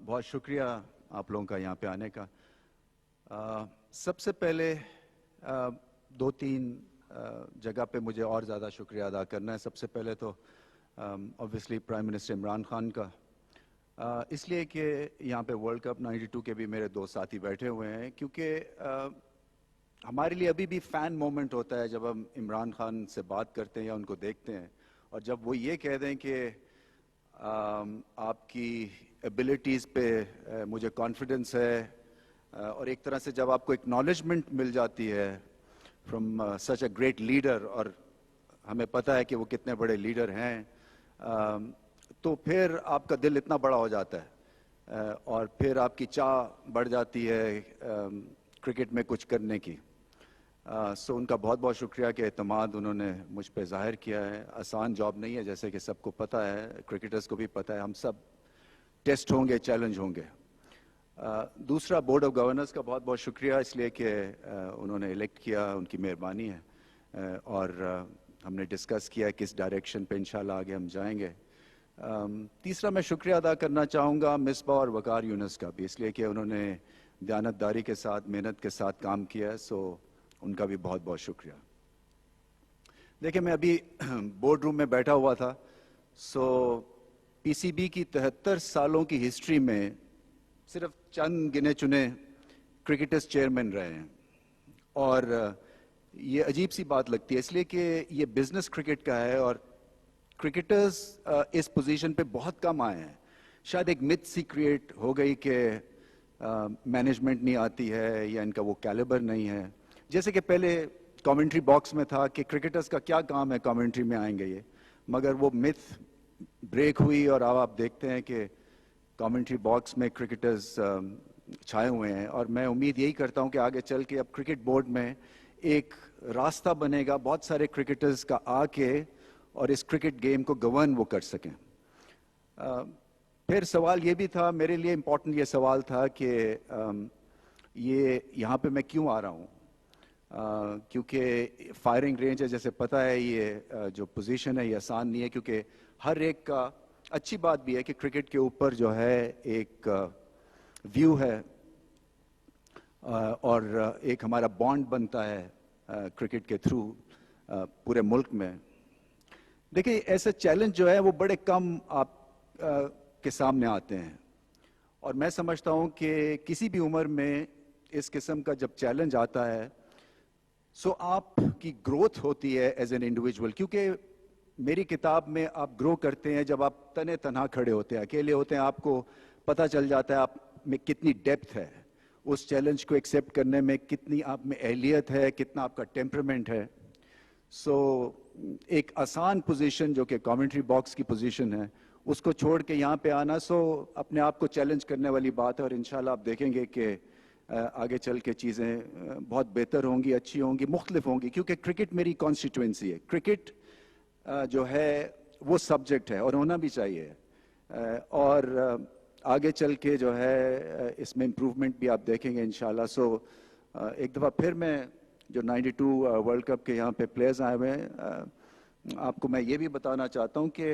बहुत शुक्रिया आप लोगों का यहाँ पे आने का। सबसे पहले दो तीन जगह पे मुझे और ज़्यादा शुक्रिया अदा करना है। सबसे पहले तो obviously prime minister Imran Khan का, इसलिए कि यहाँ पे वर्ल्ड कप 92 के भी मेरे दो साथी बैठे हुए हैं, क्योंकि हमारे लिए अभी भी फ़ैन मोमेंट होता है जब हम इमरान खान से बात करते हैं या उनको देखते हैं, और जब वो ये कह दें कि आपकी एबिलिटीज़ पे मुझे कॉन्फिडेंस है, और एक तरह से जब आपको एक्नॉलेजमेंट मिल जाती है from such a great leader, और हमें पता है कि वो कितने बड़े लीडर हैं, तो फिर आपका दिल इतना बड़ा हो जाता है और फिर आपकी चाह बढ़ जाती है क्रिकेट में कुछ करने की। सो उनका बहुत बहुत शुक्रिया कि एतमाद उन्होंने मुझ पे ज़ाहिर किया है। आसान जॉब नहीं है, जैसे कि सबको पता है, क्रिकेटर्स को भी पता है, हम सब टेस्ट होंगे, चैलेंज होंगे। दूसरा, बोर्ड ऑफ गवर्नर्स का बहुत बहुत शुक्रिया, इसलिए कि उन्होंने इलेक्ट किया, उनकी मेहरबानी है, और हमने डिस्कस किया किस डायरेक्शन पे इंशाल्लाह आगे हम जाएंगे। तीसरा, मैं शुक्रिया अदा करना चाहूँगा मिसबा और वकार यूनुस का भी, इसलिए कि उन्होंने दयानतदारी के साथ, मेहनत के साथ काम किया है, सो उनका भी बहुत बहुत शुक्रिया। देखिए, मैं अभी बोर्ड रूम में बैठा हुआ था, सो पीसीबी की 73 सालों की हिस्ट्री में सिर्फ चंद गिने चुने क्रिकेटर्स चेयरमैन रहे हैं, और ये अजीब सी बात लगती है, इसलिए कि ये बिजनेस क्रिकेट का है और क्रिकेटर्स इस पोजीशन पे बहुत कम आए हैं। शायद एक मिथ सी क्रिएट हो गई कि मैनेजमेंट नहीं आती है या इनका वो कैलिबर नहीं है। जैसे कि पहले कमेंट्री बॉक्स में था कि क्रिकेटर्स का क्या काम है, कमेंट्री में आएंगे ये, मगर वो मिथ ब्रेक हुई और अब आप देखते हैं कि कमेंट्री बॉक्स में क्रिकेटर्स छाए हुए हैं। और मैं उम्मीद यही करता हूं कि आगे चल के अब क्रिकेट बोर्ड में एक रास्ता बनेगा बहुत सारे क्रिकेटर्स का आके और इस क्रिकेट गेम को गवर्न वो कर सकें। फिर सवाल ये भी था, मेरे लिए इम्पोर्टेंट ये सवाल था कि ये यहाँ पे मैं क्यों आ रहा हूँ, क्योंकि फायरिंग रेंज है, जैसे पता है ये जो पोजीशन है ये आसान नहीं है, क्योंकि हर एक का, अच्छी बात भी है कि क्रिकेट के ऊपर जो है एक व्यू है और एक हमारा बॉन्ड बनता है क्रिकेट के थ्रू पूरे मुल्क में। देखिए, ऐसे चैलेंज जो है वो बड़े कम आप के सामने आते हैं, और मैं समझता हूं कि किसी भी उम्र में इस किस्म का जब चैलेंज आता है, सो आपकी ग्रोथ होती है एज एन इंडिविजुअल, क्योंकि मेरी किताब में आप ग्रो करते हैं जब आप तने तनहा खड़े होते हैं, अकेले होते हैं, आपको पता चल जाता है आप में कितनी डेप्थ है, उस चैलेंज को एक्सेप्ट करने में कितनी आप में अहलियत है, कितना आपका टेम्परामेंट है। सो एक आसान पोजीशन जो कि कमेंट्री बॉक्स की पोजीशन है, उसको छोड़ के यहाँ पे आना, सो अपने आप को चैलेंज करने वाली बात है, और इंशाल्लाह आप देखेंगे कि आगे चल के चीज़ें बहुत बेहतर होंगी, अच्छी होंगी, मुख्तलिफ होंगी, क्योंकि क्रिकेट मेरी कॉन्स्टिट्यूंसी है। क्रिकेट जो है वो सब्जेक्ट है और होना भी चाहिए, और आगे चल के जो है इसमें इम्प्रूवमेंट भी आप देखेंगे इंशाल्लाह। सो एक दफ़ा फिर मैं जो 92 वर्ल्ड कप के यहाँ पे प्लेयर्स आए हुए हैं, आपको मैं ये भी बताना चाहता हूँ कि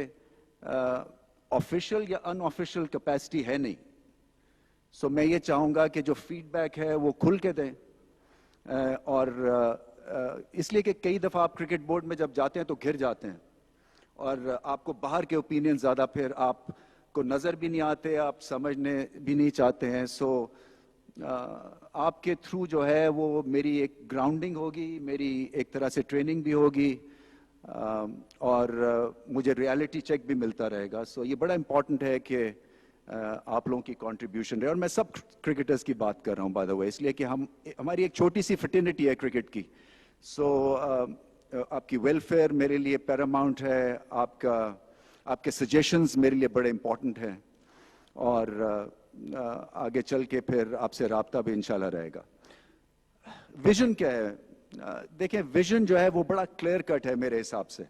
ऑफिशियल या अनऑफिशियल कैपेसिटी है नहीं। सो मैं ये चाहूँगा कि जो फीडबैक है वो खुल के दें, और इसलिए कि कई दफ़ा आप क्रिकेट बोर्ड में जब जाते हैं तो घिर जाते हैं, और आपको बाहर के ओपिनियन ज़्यादा फिर आपको नज़र भी नहीं आते, आप समझने भी नहीं चाहते हैं। सो आपके थ्रू जो है वो मेरी एक ग्राउंडिंग होगी, मेरी एक तरह से ट्रेनिंग भी होगी, और मुझे रियलिटी चेक भी मिलता रहेगा। सो ये बड़ा इम्पॉर्टेंट है कि आप लोगों की कंट्रीब्यूशन रहे, और मैं सब क्रिकेटर्स की बात कर रहा हूँ बाय द वे, इसलिए कि हमारी एक छोटी सी फ्रेटर्निटी है क्रिकेट की। सो आपकी वेलफेयर मेरे लिए पैरामाउंट है, आपके सजेशंस मेरे लिए बड़े इम्पोर्टेंट हैं, और आगे चल के फिर आपसे राब्ता भी इंशाल्लाह रहेगा। विजन क्या है? देखें, विजन जो है वो बड़ा क्लियर कट है मेरे हिसाब से,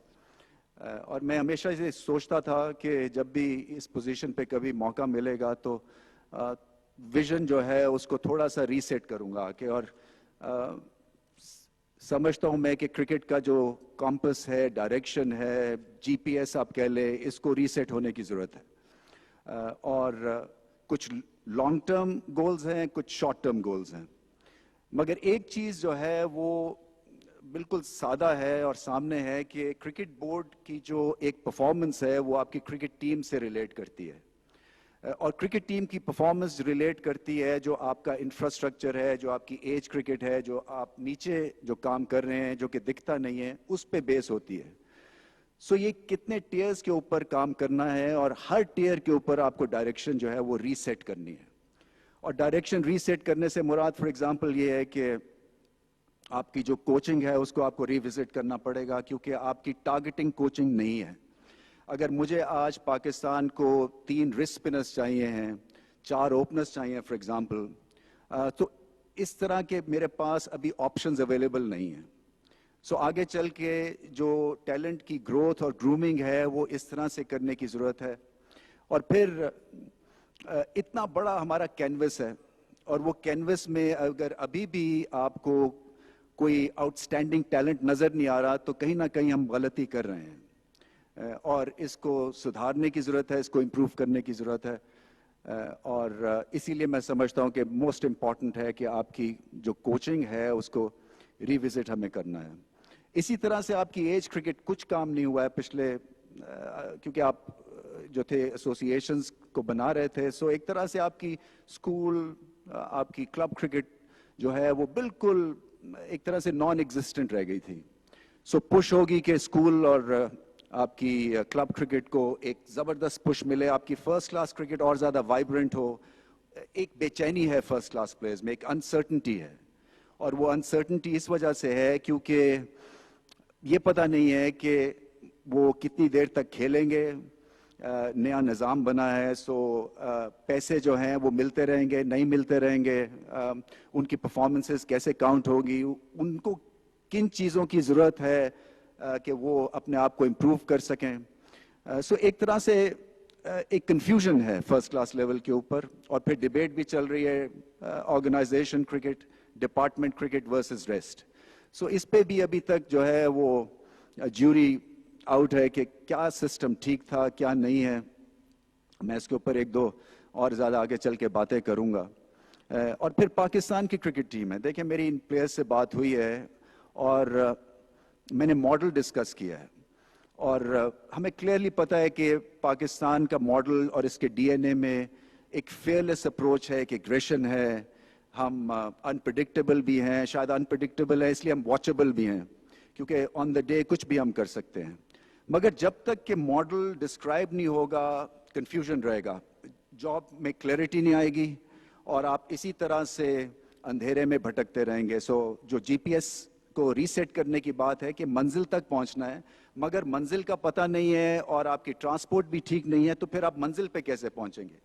और मैं हमेशा ये सोचता था कि जब भी इस पोजीशन पे कभी मौका मिलेगा तो विजन जो है उसको थोड़ा सा रीसेट करूंगा कि, और समझता हूं मैं कि क्रिकेट का जो कॉम्पस है, डायरेक्शन है, जीपीएस आप कह ले, इसको रीसेट होने की ज़रूरत है। और کچھ لانگ ٹرم گولز ہیں, کچھ شارٹ ٹرم گولز ہیں, مگر ایک چیز جو ہے وہ بالکل سادہ ہے اور سامنے ہے کہ کرکٹ بورڈ کی جو ایک پرفارمنس ہے وہ آپ کی کرکٹ ٹیم سے ریلیٹ کرتی ہے, اور کرکٹ ٹیم کی پرفارمنس ریلیٹ کرتی ہے جو آپ کا انفراسٹرکچر ہے, جو آپ کی ایج کرکٹ ہے, جو آپ نیچے جو کام کر رہے ہیں جو کہ دکھتا نہیں ہے, اس پہ بیس ہوتی ہے. سو یہ کتنے ٹیئرز کے اوپر کام کرنا ہے, اور ہر ٹیئر کے اوپر آپ کو ڈائریکشن جو ہے وہ ریسیٹ کرنی ہے. اور ڈائریکشن ریسیٹ کرنے سے مراد فار ایگزامپل یہ ہے کہ آپ کی جو کوچنگ ہے اس کو آپ کو ریوزٹ کرنا پڑے گا, کیونکہ آپ کی ٹارگیٹنگ کوچنگ نہیں ہے. اگر مجھے آج پاکستان کو 3 رسک اسپنرز چاہیے ہیں, 4 اوپنرز چاہیے فار ایگزامپل, تو اس طرح کے میرے پاس ابھی آپشنز اویلیبل نہیں ہیں. سو آگے چل کے جو ٹیلنٹ کی گروتھ اور گرومنگ ہے وہ اس طرح سے کرنے کی ضرورت ہے. اور پھر اتنا بڑا ہمارا کینوس ہے, اور وہ کینوس میں اگر ابھی بھی آپ کو کوئی آؤٹ اسٹینڈنگ ٹیلنٹ نظر نہیں آ رہا تو کہیں نہ کہیں ہم غلطی کر رہے ہیں, اور اس کو سدھارنے کی ضرورت ہے, اس کو امپروو کرنے کی ضرورت ہے. اور اسی لیے میں سمجھتا ہوں کہ موسٹ امپورٹنٹ ہے کہ آپ کی جو کوچنگ ہے اس کو ریوزٹ ہمیں کرنا ہے. اسی طرح سے آپ کی ایج کرکٹ کچھ کام نہیں ہوا ہے پچھلے, کیونکہ آپ جو تھے ایسوسیشنز کو بنا رہے تھے, سو ایک طرح سے آپ کی اسکول, آپ کی کلب کرکٹ جو ہے وہ بالکل ایک طرح سے نان ایگزسٹنٹ رہ گئی تھی. سو پش ہوگی کہ اسکول اور آپ کی کلب کرکٹ کو ایک زبردست پش ملے, آپ کی فرسٹ کلاس کرکٹ اور زیادہ وائبرنٹ ہو. ایک بے چینی ہے فرسٹ کلاس پلیئرز میں, ایک انسرٹنٹی ہے, اور وہ انسرٹنٹی اس وجہ سے ہے کیونکہ یہ پتہ نہیں ہے کہ وہ کتنی دیر تک کھیلیں گے. نیا نظام بنا ہے, سو پیسے جو ہیں وہ ملتے رہیں گے, نہیں ملتے رہیں گے, ان کی پرفارمنسز کیسے کاؤنٹ ہوگی, ان کو کن چیزوں کی ضرورت ہے کہ وہ اپنے آپ کو امپروو کر سکیں. سو ایک طرح سے ایک کنفیوژن ہے فرسٹ کلاس لیول کے اوپر, اور پھر ڈیبیٹ بھی چل رہی ہے organization cricket, department cricket versus rest. So اس پہ بھی ابھی تک جو ہے وہ جیوری آؤٹ ہے کہ کیا سسٹم ٹھیک تھا کیا نہیں ہے. میں اس کے اوپر 1-2 اور زیادہ آگے چل کے باتیں کروں گا. اور پھر پاکستان کی کرکٹ ٹیم ہے, دیکھیں میری ان پلیئرز سے بات ہوئی ہے اور میں نے ماڈل ڈسکس کیا ہے, اور ہمیں کلیئرلی پتہ ہے کہ پاکستان کا ماڈل اور اس کے ڈی این اے میں ایک فیئرلیس اپروچ ہے, ایک ایگریشن ہے. ہم انپریڈکٹیبل بھی ہیں, شاید انپریڈکٹیبل ہے اس لیے ہم واچبل بھی ہیں, کیونکہ آن دا ڈے کچھ بھی ہم کر سکتے ہیں. مگر جب تک کہ ماڈل ڈسکرائب نہیں ہوگا کنفیوژن رہے گا, جاب میں کلیئرٹی نہیں آئے گی, اور آپ اسی طرح سے اندھیرے میں بھٹکتے رہیں گے. سو جو جی پی ایس کو ریسیٹ کرنے کی بات ہے کہ منزل تک پہنچنا ہے, مگر منزل کا پتہ نہیں ہے اور آپ کی ٹرانسپورٹ بھی ٹھیک نہیں ہے, تو پھر آپ منزل پہ کیسے پہنچیں گے.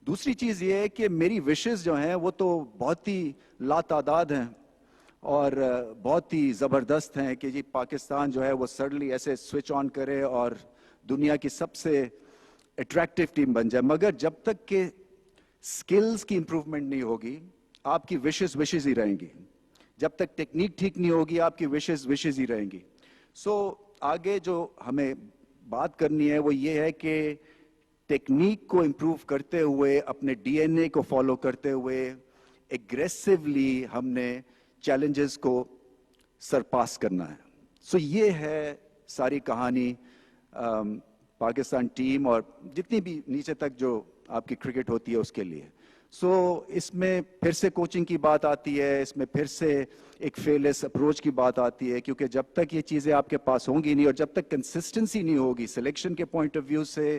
دوسری چیز یہ ہے کہ میری وشز جو ہیں وہ تو بہت ہی لاتعداد ہیں اور بہت ہی زبردست ہیں کہ جی پاکستان جو ہے وہ سڈنلی ایسے سوئچ آن کرے اور دنیا کی سب سے اٹریکٹیو ٹیم بن جائے. مگر جب تک کہ سکلز کی امپروومنٹ نہیں ہوگی آپ کی وشز ہی رہیں گی. جب تک ٹیکنیک ٹھیک نہیں ہوگی آپ کی وشز ہی رہیں گی. سو آگے جو ہمیں بات کرنی ہے وہ یہ ہے کہ ٹیکنیک کو امپروو کرتے ہوئے, اپنے ڈی این اے کو فالو کرتے ہوئے ایگریسولی ہم نے چیلنجز کو سرپاس کرنا ہے. سو یہ ہے ساری کہانی پاکستان ٹیم اور جتنی بھی نیچے تک جو آپ کی کرکٹ ہوتی ہے اس کے لیے. سو اس میں پھر سے کوچنگ کی بات آتی ہے, اس میں پھر سے ایک فیئرلیس اپروچ کی بات آتی ہے, کیونکہ جب تک یہ چیزیں آپ کے پاس ہوں گی نہیں اور جب تک کنسسٹنسی نہیں ہوگی سلیکشن کے پوائنٹ آف ویو سے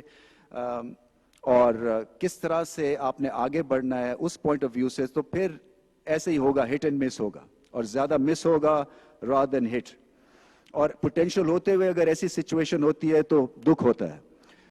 اور کس طرح سے آپ نے آگے بڑھنا ہے اس پوائنٹ آف ویو سے, تو پھر ایسے ہی ہوگا, ہٹ اینڈ مس ہوگا, اور زیادہ مس ہوگا رادر دین ہٹ. اور پوٹینشیل ہوتے ہوئے اگر ایسی سچویشن ہوتی ہے تو دکھ ہوتا ہے.